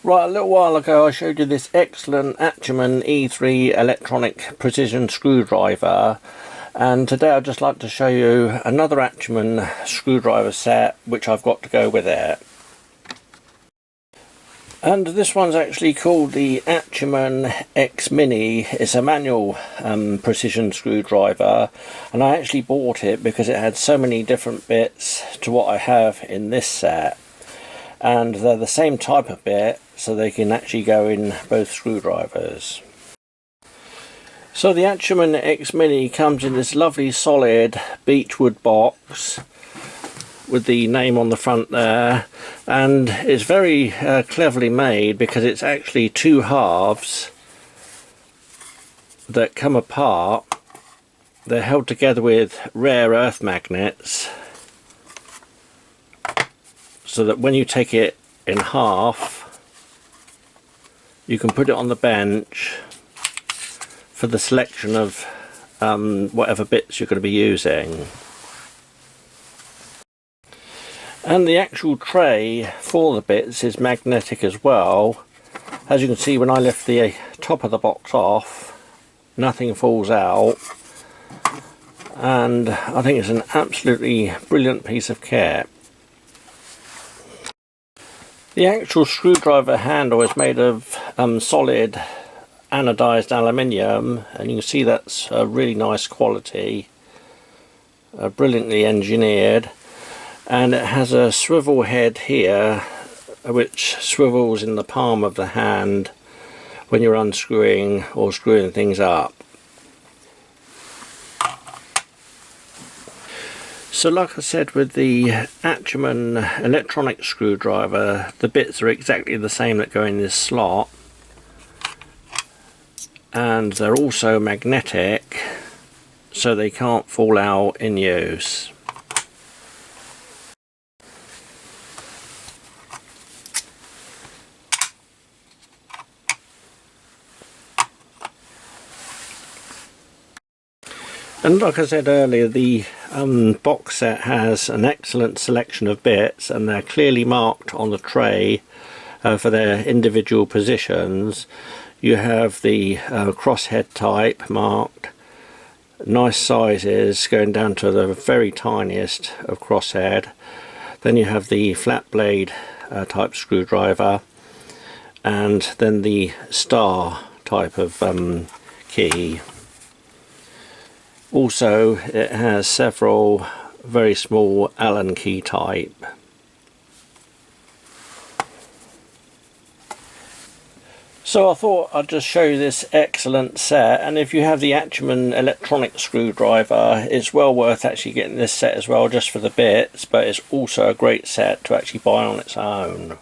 Right, a little while ago I showed you this excellent ATuMan E3 electronic precision screwdriver, and today I'd just like to show you another ATuMan screwdriver set which I've got to go with it. And this one's actually called the ATuMan X Mini. It's a manual precision screwdriver, and I actually bought it because it had so many different bits to what I have in this set, and they're the same type of bit, so they can actually go in both screwdrivers. So the ATuMan X Mini comes in this lovely solid Beechwood box with the name on the front there, and it's very cleverly made because it's actually two halves that come apart. They're held together with rare earth magnets, so that when you take it in half you can put it on the bench for the selection of whatever bits you're going to be using. And the actual tray for the bits is magnetic as well. As you can see, when I lift the top of the box off, nothing falls out, and I think it's an absolutely brilliant piece of kit. The actual screwdriver handle is made of solid anodized aluminium, and you can see that's a really nice quality, brilliantly engineered. And it has a swivel head here which swivels in the palm of the hand when you're unscrewing or screwing things up. So like I said, with the ATuMan electronic screwdriver, the bits are exactly the same that go in this slot, and they're also magnetic, so they can't fall out in use. And like I said earlier, the box set has an excellent selection of bits, and they're clearly marked on the tray for their individual positions. You have the crosshead type marked, nice sizes going down to the very tiniest of crosshead. Then you have the flat blade type screwdriver, and then the star type of key. Also, it has several very small Allen key type. So I thought I'd just show you this excellent set, and if you have the ATuMan electronic screwdriver, it's well worth actually getting this set as well, just for the bits, but it's also a great set to actually buy on its own.